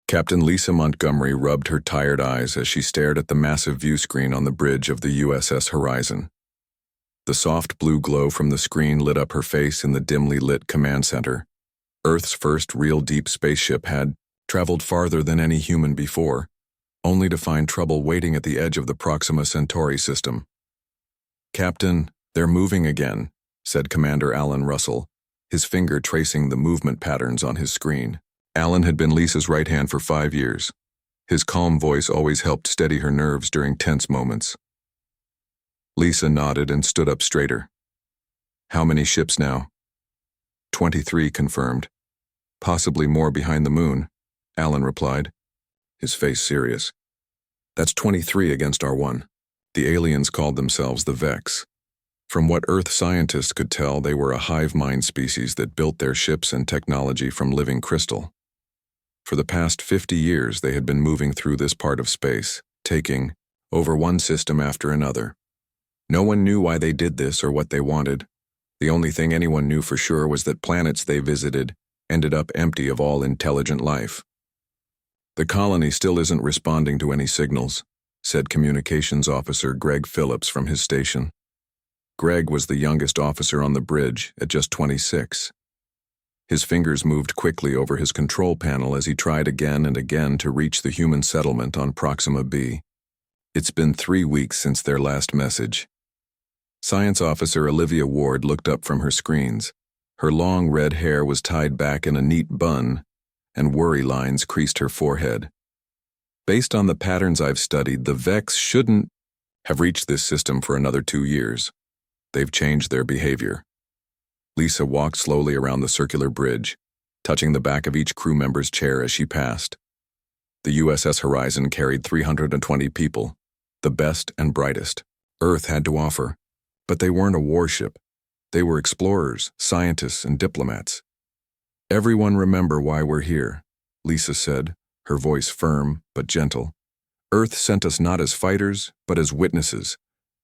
Captain Lisa Montgomery rubbed her tired eyes as she stared at the massive view screen on the bridge of the USS Horizon. The soft blue glow from the screen lit up her face in the dimly lit command center. Earth's first real deep spaceship had traveled farther than any human before, only to find trouble waiting at the edge of the Proxima Centauri system. "Captain, they're moving again," said Commander Alan Russell, his finger tracing the movement patterns on his screen. Alan had been Lisa's right hand for 5 years. His calm voice always helped steady her nerves during tense moments. Lisa nodded and stood up straighter. "How many ships now?" 23 confirmed. "Possibly more behind the moon," Alan replied, his face serious. "That's 23 against our one." The aliens called themselves the Vex. From what Earth scientists could tell, they were a hive mind species that built their ships and technology from living crystal. For the past 50 years, they had been moving through this part of space, taking over one system after another. No one knew why they did this or what they wanted. The only thing anyone knew for sure was that planets they visited ended up empty of all intelligent life. "The colony still isn't responding to any signals," said Communications Officer Greg Phillips from his station. Greg was the youngest officer on the bridge at just 26. His fingers moved quickly over his control panel as he tried again and again to reach the human settlement on Proxima B. It's been 3 weeks since their last message. Science Officer Olivia Ward looked up from her screens. Her long red hair was tied back in a neat bun, and worry lines creased her forehead. "Based on the patterns I've studied, the Vex shouldn't have reached this system for another 2 years. They've changed their behavior." Lisa walked slowly around the circular bridge, touching the back of each crew member's chair as she passed. The USS Horizon carried 320 people, the best and brightest Earth had to offer. But they weren't a warship. They were explorers, scientists, and diplomats. "Everyone remember why we're here," Lisa said, her voice firm but gentle. "Earth sent us not as fighters, but as witnesses.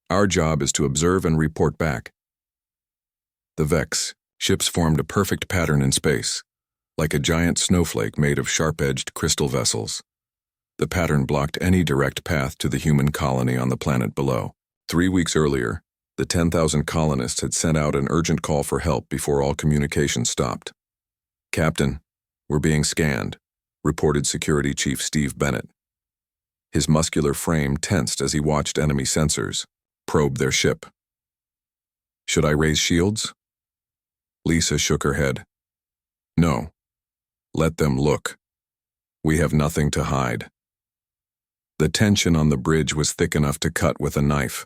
Our job is to observe and report back." The Vex ships formed a perfect pattern in space, like a giant snowflake made of sharp-edged crystal vessels. The pattern blocked any direct path to the human colony on the planet below. 3 weeks earlier, the 10,000 colonists had sent out an urgent call for help before all communication stopped. "Captain, we're being scanned," reported Security Chief Steve Bennett. His muscular frame tensed as he watched enemy sensors probe their ship. "Should I raise shields?" Lisa shook her head. "No. Let them look. We have nothing to hide." The tension on the bridge was thick enough to cut with a knife.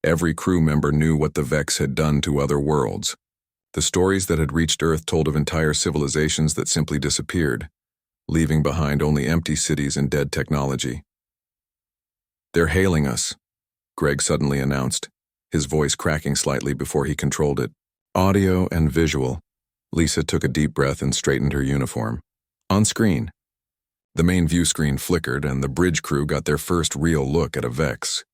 Every crew member knew what the Vex had done to other worlds. The stories that had reached Earth told of entire civilizations that simply disappeared, leaving behind only empty cities and dead technology. "They're hailing us," Greg suddenly announced, his voice cracking slightly before he controlled it. "Audio and visual." Lisa took a deep breath and straightened her uniform. "On screen." The main view screen flickered, and the bridge crew got their first real look at a Vex.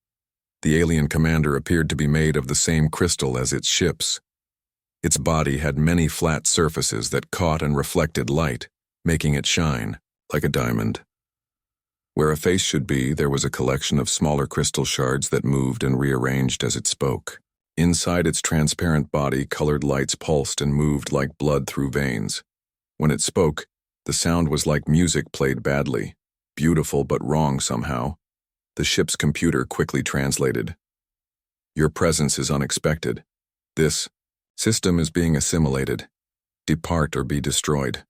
The alien commander appeared to be made of the same crystal as its ships. Its body had many flat surfaces that caught and reflected light, making it shine like a diamond. Where a face should be, there was a collection of smaller crystal shards that moved and rearranged as it spoke. Inside its transparent body, colored lights pulsed and moved like blood through veins. When it spoke, the sound was like music played badly, beautiful but wrong somehow. The ship's computer quickly translated. "Your presence is unexpected. This system is being assimilated. Depart or be destroyed."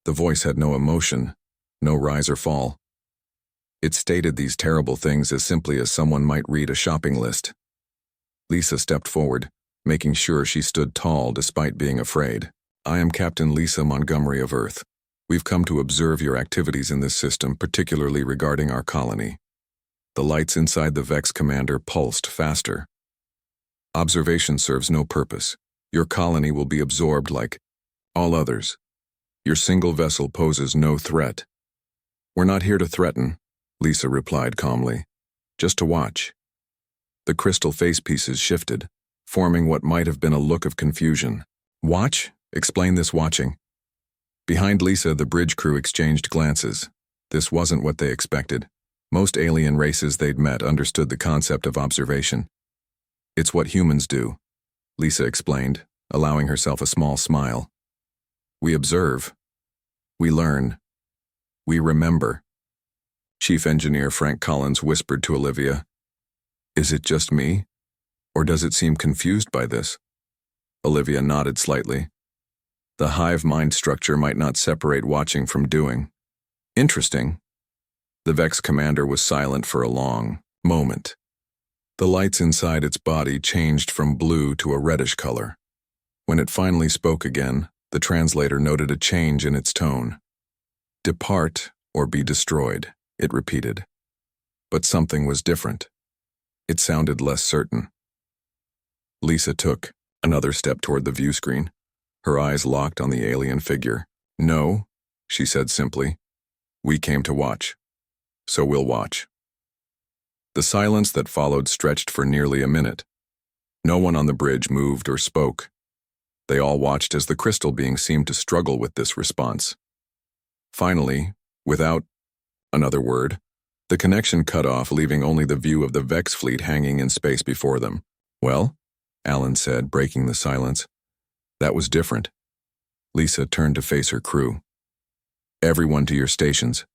The voice had no emotion, no rise or fall. It stated these terrible things as simply as someone might read a shopping list. Lisa stepped forward, making sure she stood tall despite being afraid. "I am Captain Lisa Montgomery of Earth. We've come to observe your activities in this system, particularly regarding our colony." The lights inside the Vex commander pulsed faster. "Observation serves no purpose. Your colony will be absorbed like all others. Your single vessel poses no threat." "We're not here to threaten," Lisa replied calmly. "Just to watch." The crystal face pieces shifted, forming what might have been a look of confusion. "Watch? Explain this watching." Behind Lisa, the bridge crew exchanged glances. This wasn't what they expected. Most alien races they'd met understood the concept of observation. It's what humans do, Lisa explained, allowing herself a small smile. We observe. We learn. We remember. Chief Engineer Frank Collins whispered to Olivia, "Is it just me? Or does it seem confused by this?" Olivia nodded slightly. The hive mind structure might not separate watching from doing. Interesting. The Vex commander was silent for a long moment. The lights inside its body changed from blue to a reddish color. When it finally spoke again, the translator noted a change in its tone. "Depart or be destroyed," it repeated. But something was different. It sounded less certain. Lisa took another step toward the view screen, her eyes locked on the alien figure. "No," she said simply. "We came to watch. So we'll watch." The silence that followed stretched for nearly a minute. No one on the bridge moved or spoke. They all watched as the crystal being seemed to struggle with this response. Finally, without another word, the connection cut off, leaving only the view of the Vex fleet hanging in space before them. "Well?" Alan said, breaking the silence. "That was different." Lisa turned to face her crew. "Everyone to your stations.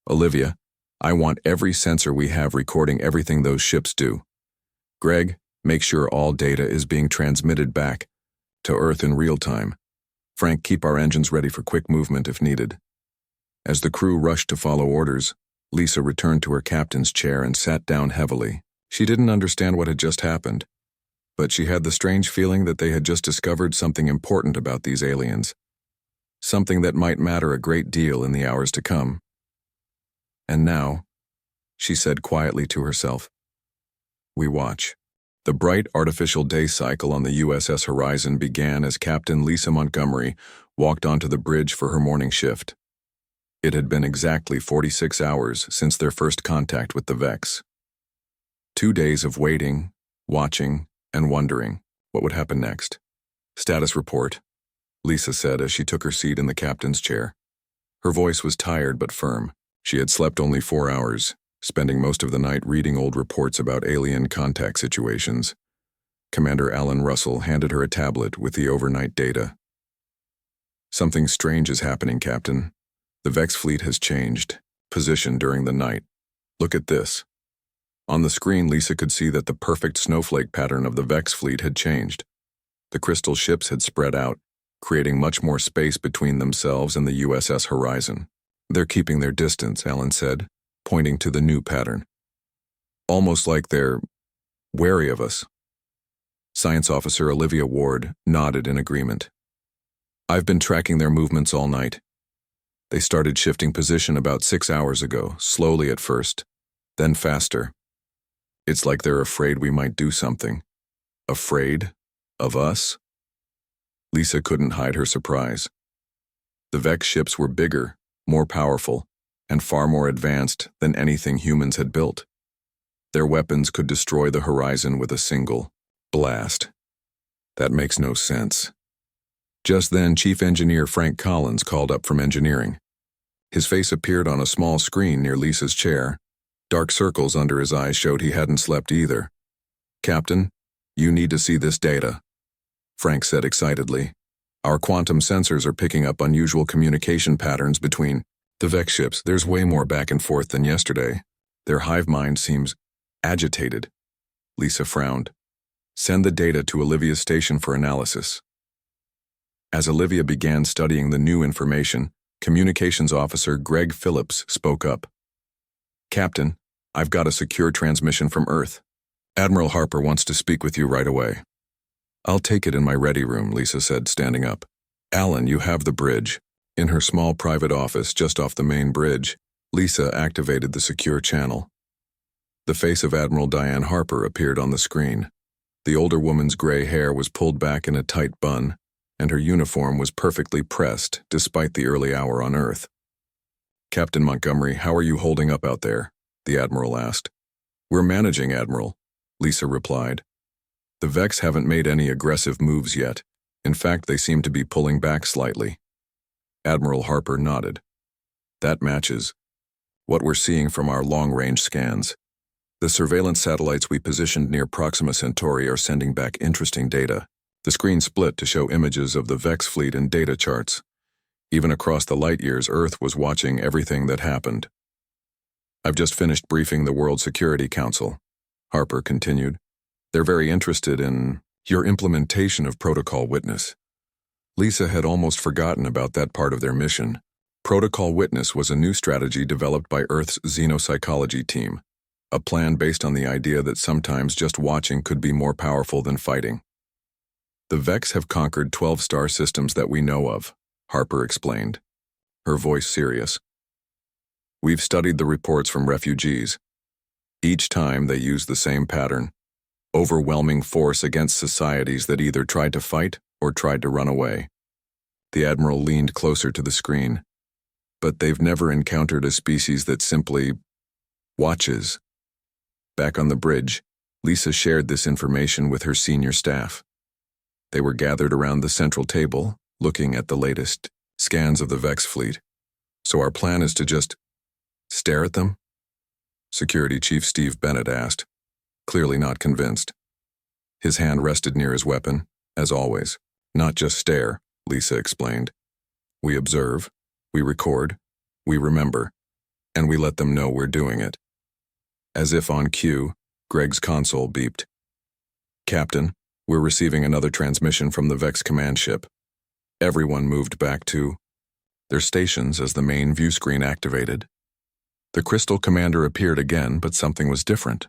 Olivia, I want every sensor we have recording everything those ships do. Greg, make sure all data is being transmitted back to Earth in real time. Frank, keep our engines ready for quick movement if needed." As the crew rushed to follow orders, Lisa returned to her captain's chair and sat down heavily. She didn't understand what had just happened, but she had the strange feeling that they had just discovered something important about these aliens, something that might matter a great deal in the hours to come. "And now," she said quietly to herself, "we watch." The bright artificial day cycle on the USS Horizon began as Captain Lisa Montgomery walked onto the bridge for her morning shift. It had been exactly 46 hours since their first contact with the Vex. 2 days of waiting, watching, and wondering what would happen next. "Status report," Lisa said as she took her seat in the captain's chair. Her voice was tired but firm. She had slept only 4 hours, spending most of the night reading old reports about alien contact situations. Commander Alan Russell handed her a tablet with the overnight data. "Something strange is happening, Captain. The Vex fleet has changed position during the night. Look at this." On the screen, Lisa could see that the perfect snowflake pattern of the Vex fleet had changed. The crystal ships had spread out, creating much more space between themselves and the USS Horizon. "They're keeping their distance," Alan said, pointing to the new pattern. "Almost like they're wary of us." Science Officer Olivia Ward nodded in agreement. "I've been tracking their movements all night. They started shifting position about 6 hours ago, slowly at first, then faster. It's like they're afraid we might do something." "Afraid? Of us?" Lisa couldn't hide her surprise. The Vex ships were bigger, more powerful, and far more advanced than anything humans had built. Their weapons could destroy the Horizon with a single blast. "That makes no sense." Just then, Chief Engineer Frank Collins called up from engineering. His face appeared on a small screen near Lisa's chair. Dark circles under his eyes showed he hadn't slept either. "Captain, you need to see this data," Frank said excitedly. "Our quantum sensors are picking up unusual communication patterns between the Vex ships. There's way more back and forth than yesterday. Their hive mind seems agitated." Lisa frowned. "Send the data to Olivia's station for analysis." As Olivia began studying the new information, Communications Officer Greg Phillips spoke up. "Captain, I've got a secure transmission from Earth. Admiral Harper wants to speak with you right away." "I'll take it in my ready room," Lisa said, standing up. "Alan, you have the bridge." In her small private office just off the main bridge, Lisa activated the secure channel. The face of Admiral Diane Harper appeared on the screen. The older woman's gray hair was pulled back in a tight bun, and her uniform was perfectly pressed despite the early hour on Earth. "Captain Montgomery, how are you holding up out there?" the Admiral asked. "We're managing, Admiral," Lisa replied. "The Vex haven't made any aggressive moves yet. In fact, they seem to be pulling back slightly." Admiral Harper nodded. That matches what we're seeing from our long-range scans. The surveillance satellites we positioned near Proxima Centauri are sending back interesting data. The screen split to show images of the Vex fleet and data charts. Even across the light years, Earth was watching everything that happened. I've just finished briefing the World Security Council, Harper continued. They're very interested in your implementation of Protocol Witness. Lisa had almost forgotten about that part of their mission. Protocol Witness was a new strategy developed by Earth's xenopsychology team, a plan based on the idea that sometimes just watching could be more powerful than fighting. The Vex have conquered 12 star systems that we know of, Harper explained, her voice serious. We've studied the reports from refugees. Each time they use the same pattern: overwhelming force against societies that either tried to fight or tried to run away. The Admiral leaned closer to the screen. But they've never encountered a species that simply watches. Back on the bridge, Lisa shared this information with her senior staff. They were gathered around the central table, looking at the latest scans of the Vex fleet. So our plan is to just stare at them? Security Chief Steve Bennett asked, clearly not convinced. His hand rested near his weapon, as always. Not just stare, Lisa explained. We observe, we record, we remember, and we let them know we're doing it. As if on cue, Greg's console beeped. Captain, we're receiving another transmission from the Vex command ship. Everyone moved back to their stations as the main view screen activated. The Crystal Commander appeared again, but something was different.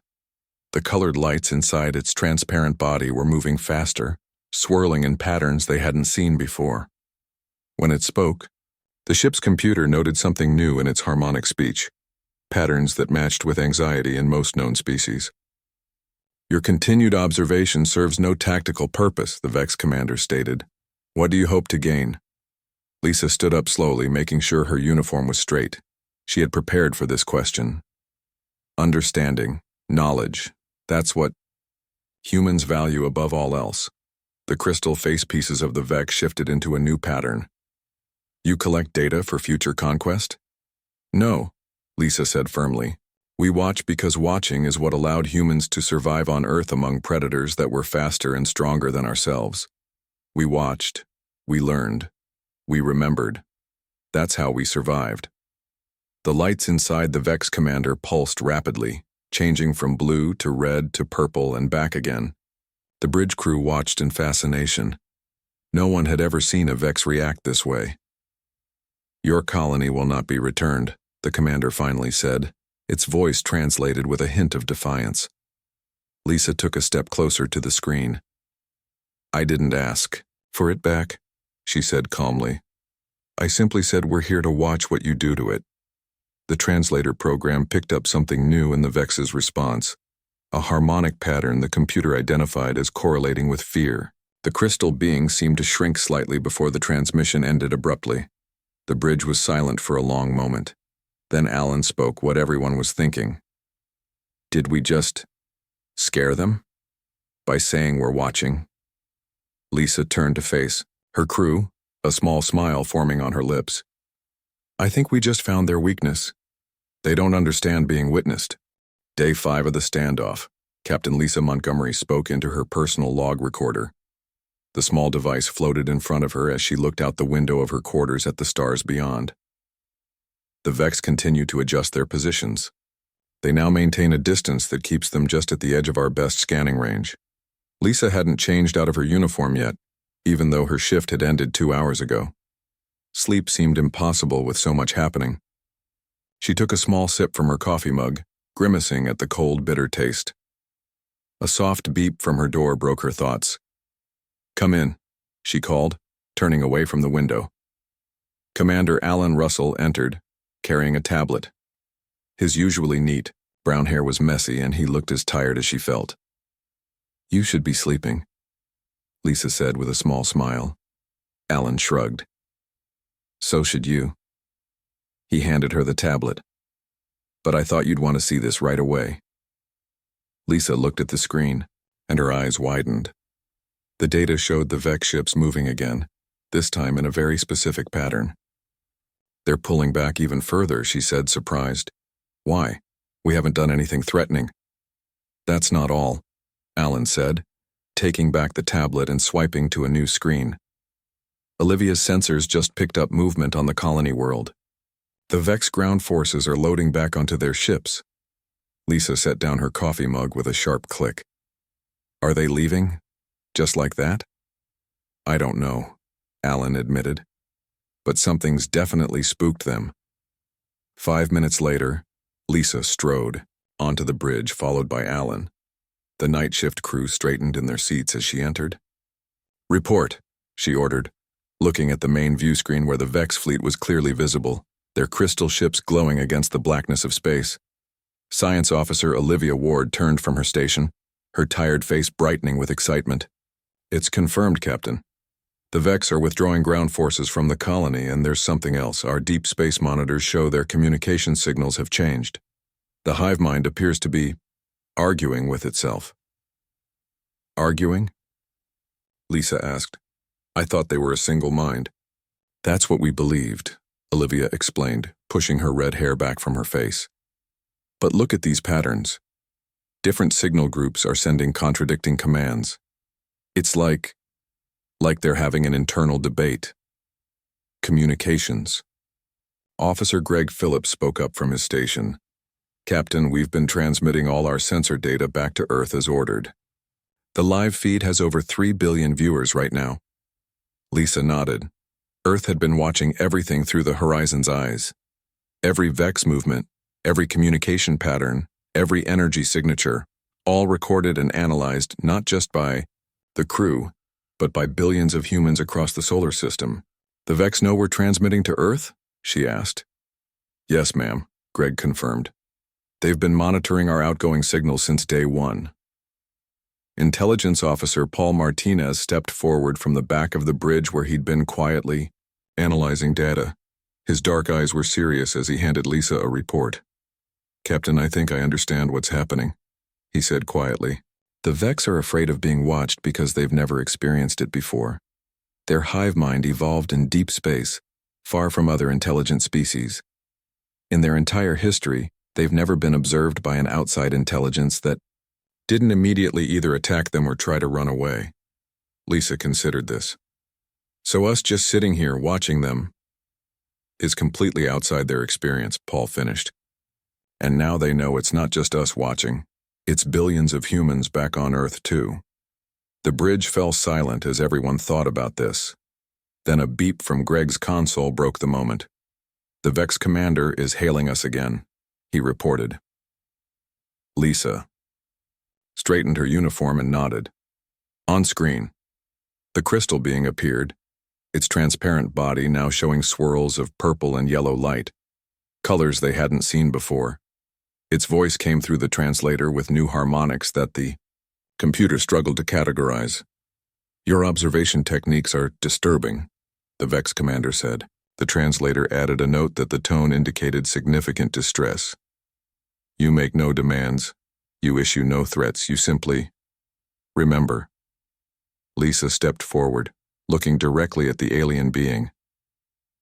The colored lights inside its transparent body were moving faster, swirling in patterns they hadn't seen before. When it spoke, the ship's computer noted something new in its harmonic speech, patterns that matched with anxiety in most known species. Your continued observation serves no tactical purpose, the Vex commander stated. What do you hope to gain? Lisa stood up slowly, making sure her uniform was straight. She had prepared for this question. Understanding, knowledge, that's what humans value above all else. The crystal face pieces of the Vex shifted into a new pattern. You collect data for future conquest? No, Lisa said firmly. We watch because watching is what allowed humans to survive on Earth among predators that were faster and stronger than ourselves. We watched, we learned, we remembered. That's how we survived. The lights inside the Vex commander pulsed rapidly, changing from blue to red to purple and back again. The bridge crew watched in fascination. No one had ever seen a Vex react this way. Your colony will not be returned, the commander finally said, its voice translated with a hint of defiance. Lisa took a step closer to the screen. I didn't ask for it back, she said calmly. I simply said we're here to watch what you do to it. The translator program picked up something new in the Vex's response, a harmonic pattern the computer identified as correlating with fear. The crystal being seemed to shrink slightly before the transmission ended abruptly. The bridge was silent for a long moment. Then Alan spoke what everyone was thinking. Did we just scare them? By saying we're watching? Lisa turned to face her crew, a small smile forming on her lips. I think we just found their weakness. They don't understand being witnessed. Day 5 of the standoff, Captain Lisa Montgomery spoke into her personal log recorder. The small device floated in front of her as she looked out the window of her quarters at the stars beyond. The Vex continue to adjust their positions. They now maintain a distance that keeps them just at the edge of our best scanning range. Lisa hadn't changed out of her uniform yet, even though her shift had ended 2 hours ago. Sleep seemed impossible with so much happening. She took a small sip from her coffee mug, grimacing at the cold, bitter taste. A soft beep from her door broke her thoughts. Come in, she called, turning away from the window. Commander Alan Russell entered, carrying a tablet. His usually neat, brown hair was messy and he looked as tired as she felt. You should be sleeping, Lisa said with a small smile. Alan shrugged. So should you. He handed her the tablet. But I thought you'd want to see this right away. Lisa looked at the screen, and her eyes widened. The data showed the Vex ships moving again, this time in a very specific pattern. They're pulling back even further, she said, surprised. Why? We haven't done anything threatening. That's not all, Alan said, taking back the tablet and swiping to a new screen. Olivia's sensors just picked up movement on the colony world. The Vex ground forces are loading back onto their ships. Lisa set down her coffee mug with a sharp click. Are they leaving? Just like that? I don't know, Alan admitted. But something's definitely spooked them. 5 minutes later, Lisa strode onto the bridge, followed by Alan. The night shift crew straightened in their seats as she entered. Report, she ordered, looking at the main view screen where the Vex fleet was clearly visible, their crystal ships glowing against the blackness of space. Science Officer Olivia Ward turned from her station, her tired face brightening with excitement. It's confirmed, Captain. The Vex are withdrawing ground forces from the colony, and there's something else. Our deep space monitors show their communication signals have changed. The hive mind appears to be arguing with itself. Arguing? Lisa asked. I thought they were a single mind. That's what we believed, Olivia explained, pushing her red hair back from her face. But look at these patterns. Different signal groups are sending contradicting commands. It's like they're having an internal debate. Communications. Officer Greg Phillips spoke up from his station. Captain, we've been transmitting all our sensor data back to Earth as ordered. The live feed has over 3 billion viewers right now. Lisa nodded. Earth had been watching everything through the Horizon's eyes. Every Vex movement, every communication pattern, every energy signature, all recorded and analyzed not just by the crew, but by billions of humans across the solar system. The Vex know we're transmitting to Earth? She asked. Yes, ma'am, Greg confirmed. They've been monitoring our outgoing signals since day one. Intelligence Officer Paul Martinez stepped forward from the back of the bridge where he'd been quietly analyzing data. His dark eyes were serious as he handed Lisa a report. Captain, I think I understand what's happening, he said quietly. The Vex are afraid of being watched because they've never experienced it before. Their hive mind evolved in deep space, far from other intelligent species. In their entire history, they've never been observed by an outside intelligence that didn't immediately either attack them or try to run away. Lisa considered this. So us just sitting here watching them is completely outside their experience, Paul finished. And now they know it's not just us watching. It's billions of humans back on Earth, too. The bridge fell silent as everyone thought about this. Then a beep from Greg's console broke the moment. The Vex commander is hailing us again, he reported. Lisa straightened her uniform and nodded. On screen, the crystal being appeared, its transparent body now showing swirls of purple and yellow light, colors they hadn't seen before. Its voice came through the translator with new harmonics that the computer struggled to categorize. Your observation techniques are disturbing, the Vex commander said. The translator added a note that the tone indicated significant distress. You make no demands. You issue no threats. You simply remember. Lisa stepped forward, looking directly at the alien being.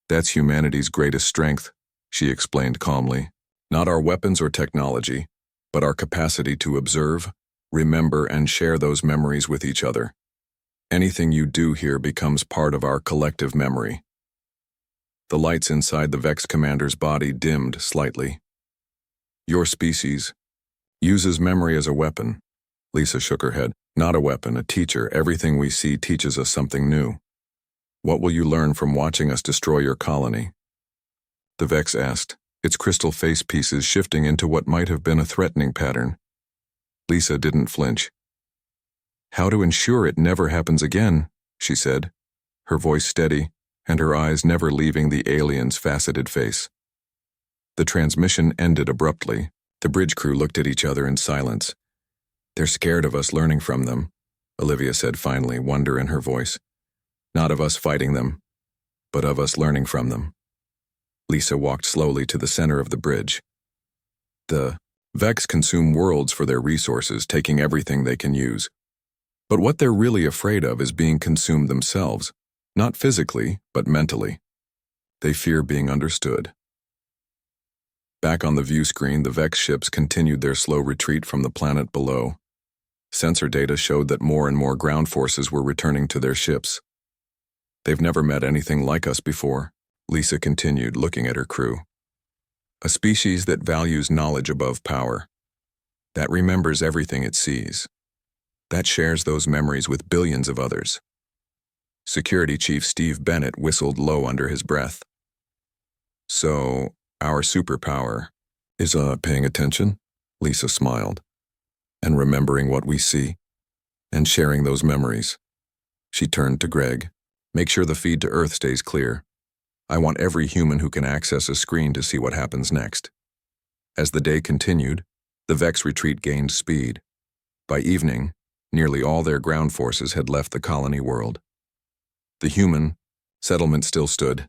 That's humanity's greatest strength, she explained calmly. Not our weapons or technology, but our capacity to observe, remember, and share those memories with each other. Anything you do here becomes part of our collective memory. The lights inside the Vex commander's body dimmed slightly. Your species uses memory as a weapon. Lisa shook her head. Not a weapon, a teacher. Everything we see teaches us something new. What will you learn from watching us destroy your colony? The Vex asked, its crystal face pieces shifting into what might have been a threatening pattern. Lisa didn't flinch. How to ensure it never happens again, she said, her voice steady and her eyes never leaving the alien's faceted face. The transmission ended abruptly. The bridge crew looked at each other in silence. They're scared of us learning from them, Olivia said finally, wonder in her voice. Not of us fighting them, but of us learning from them. Lisa walked slowly to the center of the bridge. The Vex consume worlds for their resources, taking everything they can use. But what they're really afraid of is being consumed themselves, not physically, but mentally. They fear being understood. Back on the view screen, the Vex ships continued their slow retreat from the planet below. Sensor data showed that more and more ground forces were returning to their ships. They've never met anything like us before, Lisa continued, looking at her crew. A species that values knowledge above power. That remembers everything it sees. That shares those memories with billions of others. Security Chief Steve Bennett whistled low under his breath. So, our superpower is paying attention? Lisa smiled. And remembering what we see, and sharing those memories. She turned to Greg. Make sure the feed to Earth stays clear. I want every human who can access a screen to see what happens next. As the day continued, the Vex retreat gained speed. By evening, nearly all their ground forces had left the colony world. The human settlement still stood,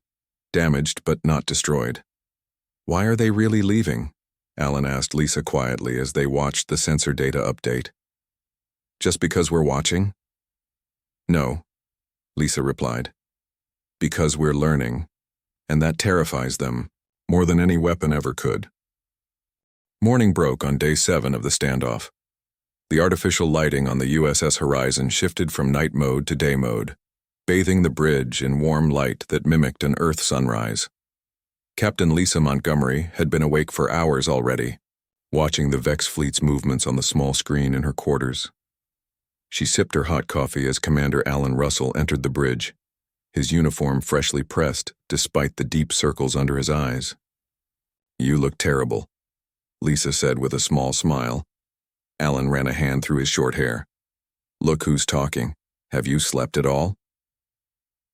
damaged but not destroyed. Why are they really leaving? Alan asked Lisa quietly as they watched the sensor data update. Just because we're watching? No, Lisa replied. Because we're learning, and that terrifies them more than any weapon ever could. Morning broke on day 7 of the standoff. The artificial lighting on the USS Horizon shifted from night mode to day mode, bathing the bridge in warm light that mimicked an Earth sunrise. Captain Lisa Montgomery had been awake for hours already, watching the Vex fleet's movements on the small screen in her quarters. She sipped her hot coffee as Commander Alan Russell entered the bridge, his uniform freshly pressed despite the deep circles under his eyes. You look terrible, Lisa said with a small smile. Alan ran a hand through his short hair. Look who's talking. Have you slept at all?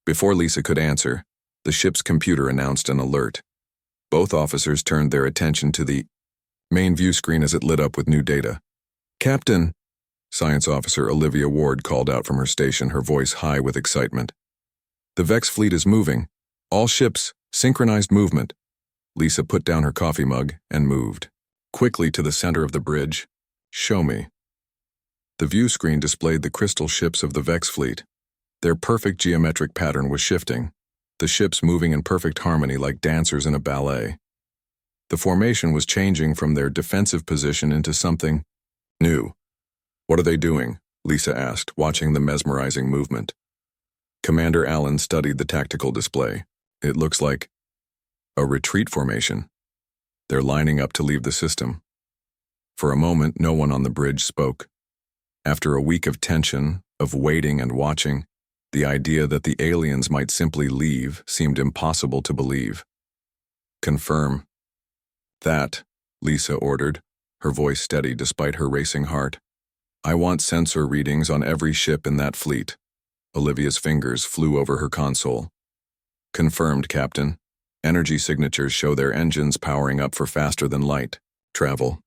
Before Lisa could answer, the ship's computer announced an alert. Both officers turned their attention to the main view screen as it lit up with new data. Captain, Science Officer Olivia Ward called out from her station, her voice high with excitement. The Vex fleet is moving. All ships, synchronized movement. Lisa put down her coffee mug and moved quickly to the center of the bridge. Show me. The view screen displayed the crystal ships of the Vex fleet. Their perfect geometric pattern was shifting, the ships moving in perfect harmony like dancers in a ballet. The formation was changing from their defensive position into something new. What are they doing? Lisa asked, watching the mesmerizing movement. Commander Allen studied the tactical display. It looks like a retreat formation. They're lining up to leave the system. For a moment, no one on the bridge spoke. After a week of tension, of waiting and watching, the idea that the aliens might simply leave seemed impossible to believe. Confirm. That, Lisa ordered, her voice steady despite her racing heart. I want sensor readings on every ship in that fleet. Olivia's fingers flew over her console. Confirmed, Captain. Energy signatures show their engines powering up for faster than light travel,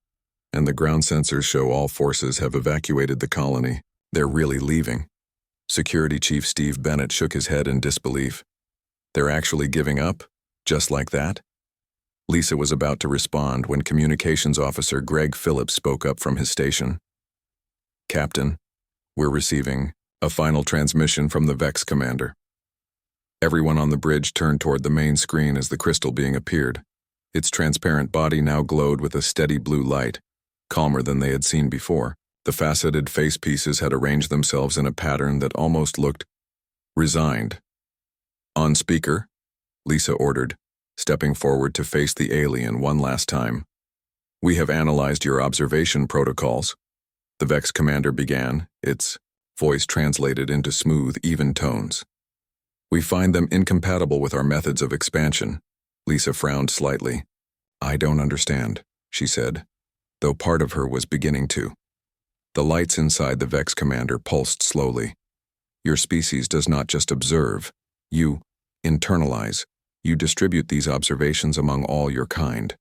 and the ground sensors show all forces have evacuated the colony. They're really leaving. Security Chief Steve Bennett shook his head in disbelief. They're actually giving up? Just like that? Lisa was about to respond when Communications Officer Greg Phillips spoke up from his station. Captain, we're receiving a final transmission from the Vex commander. Everyone on the bridge turned toward the main screen as the crystal being appeared. Its transparent body now glowed with a steady blue light, calmer than they had seen before. The faceted face pieces had arranged themselves in a pattern that almost looked resigned. On speaker, Lisa ordered, stepping forward to face the alien one last time. We have analyzed your observation protocols. The Vex commander began, its voice translated into smooth, even tones. We find them incompatible with our methods of expansion. Lisa frowned slightly. I don't understand, she said, though part of her was beginning to. The lights inside the Vex commander pulsed slowly. Your species does not just observe. You internalize. You distribute these observations among all your kind.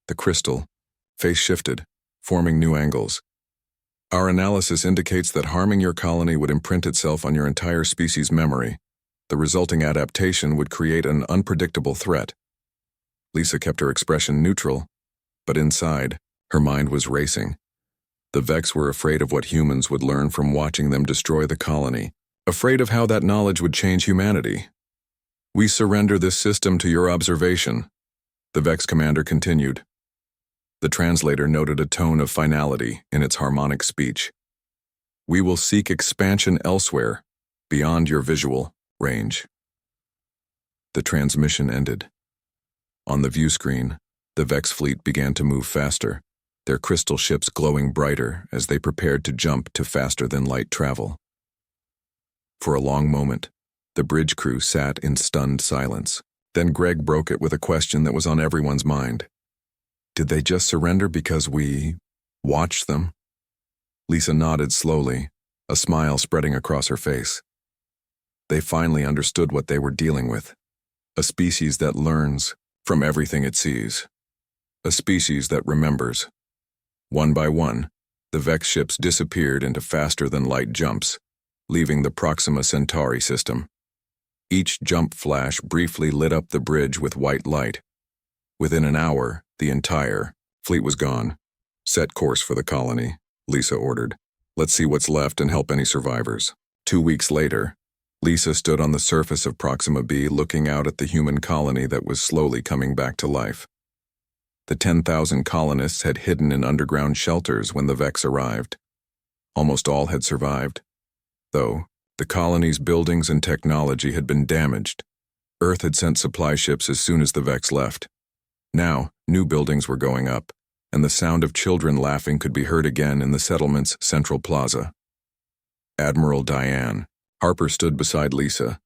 The crystal face shifted, forming new angles. Our analysis indicates that harming your colony would imprint itself on your entire species' memory. The resulting adaptation would create an unpredictable threat. Lisa kept her expression neutral, but inside, her mind was racing. The Vex were afraid of what humans would learn from watching them destroy the colony, afraid of how that knowledge would change humanity. We surrender this system to your observation, the Vex commander continued. The translator noted a tone of finality in its harmonic speech. We will seek expansion elsewhere, beyond your visual range. The transmission ended. On the view screen, the Vex fleet began to move faster, their crystal ships glowing brighter as they prepared to jump to faster-than-light travel. For a long moment, the bridge crew sat in stunned silence. Then Greg broke it with a question that was on everyone's mind. Did they just surrender because we watched them? Lisa nodded slowly, a smile spreading across her face. They finally understood what they were dealing with. A species that learns from everything it sees. A species that remembers. One by one, the Vex ships disappeared into faster-than-light jumps, leaving the Proxima Centauri system. Each jump flash briefly lit up the bridge with white light. Within an hour, the entire fleet was gone. Set course for the colony, Lisa ordered. Let's see what's left and help any survivors. 2 weeks later, Lisa stood on the surface of Proxima B looking out at the human colony that was slowly coming back to life. The 10,000 colonists had hidden in underground shelters when the Vex arrived. Almost all had survived, though the colony's buildings and technology had been damaged. Earth had sent supply ships as soon as the Vex left. Now, new buildings were going up, and the sound of children laughing could be heard again in the settlement's central plaza. Admiral Diane, Harper stood beside Lisa,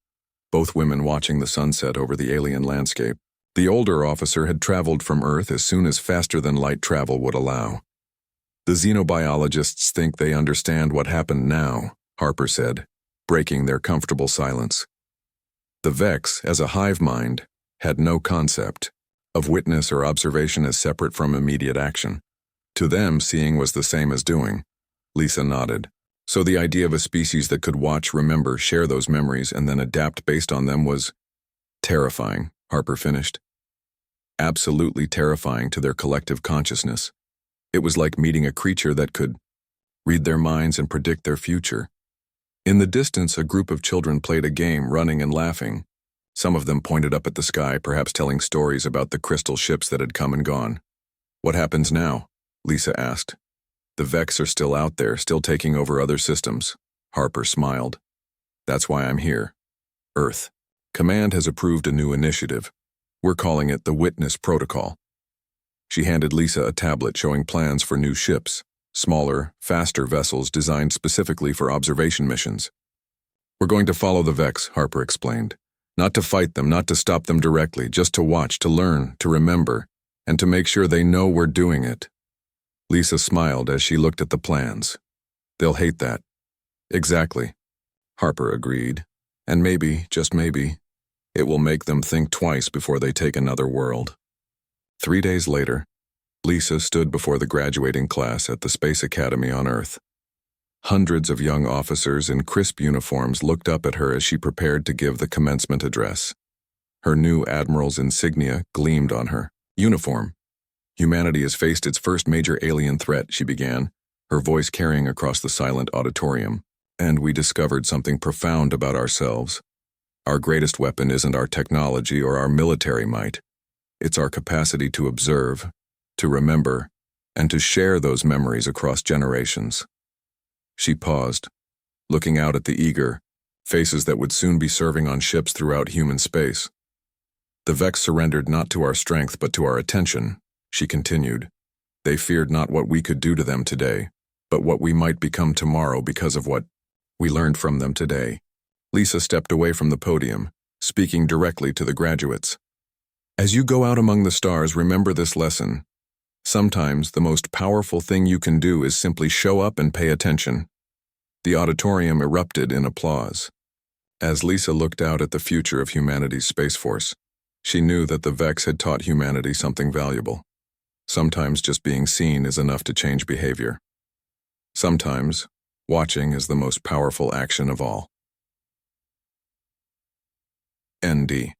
both women watching the sunset over the alien landscape. The older officer had traveled from Earth as soon as faster-than-light travel would allow. The xenobiologists think they understand what happened now, Harper said, breaking their comfortable silence. The Vex, as a hive mind, had no concept of witness or observation as separate from immediate action. To them, seeing was the same as doing. Lisa nodded. So the idea of a species that could watch, remember, share those memories, and then adapt based on them was terrifying, Harper finished. Absolutely terrifying to their collective consciousness. It was like meeting a creature that could read their minds and predict their future. In the distance, a group of children played a game, running and laughing. Some of them pointed up at the sky, perhaps telling stories about the crystal ships that had come and gone. What happens now? Lisa asked. The Vex are still out there, still taking over other systems. Harper smiled. That's why I'm here. Earth. Command has approved a new initiative. We're calling it the Witness Protocol. She handed Lisa a tablet showing plans for new ships. Smaller, faster vessels designed specifically for observation missions. We're going to follow the Vex, Harper explained. Not to fight them, not to stop them directly, just to watch, to learn, to remember, and to make sure they know we're doing it. Lisa smiled as she looked at the plans. They'll hate that. Exactly, Harper agreed. And maybe, just maybe, it will make them think twice before they take another world. 3 days later, Lisa stood before the graduating class at the Space Academy on Earth. Hundreds of young officers in crisp uniforms looked up at her as she prepared to give the commencement address. Her new admiral's insignia gleamed on her uniform. Humanity has faced its first major alien threat, she began, her voice carrying across the silent auditorium. And we discovered something profound about ourselves. Our greatest weapon isn't our technology or our military might. It's our capacity to observe, to remember, and to share those memories across generations. She paused, looking out at the eager faces that would soon be serving on ships throughout human space. The Vex surrendered not to our strength but to our attention, she continued. They feared not what we could do to them today, but what we might become tomorrow because of what we learned from them today. Lisa stepped away from the podium, speaking directly to the graduates. As you go out among the stars, remember this lesson. Sometimes the most powerful thing you can do is simply show up and pay attention. The auditorium erupted in applause. As Lisa looked out at the future of humanity's Space Force, she knew that the Vex had taught humanity something valuable. Sometimes just being seen is enough to change behavior. Sometimes, watching is the most powerful action of all. ND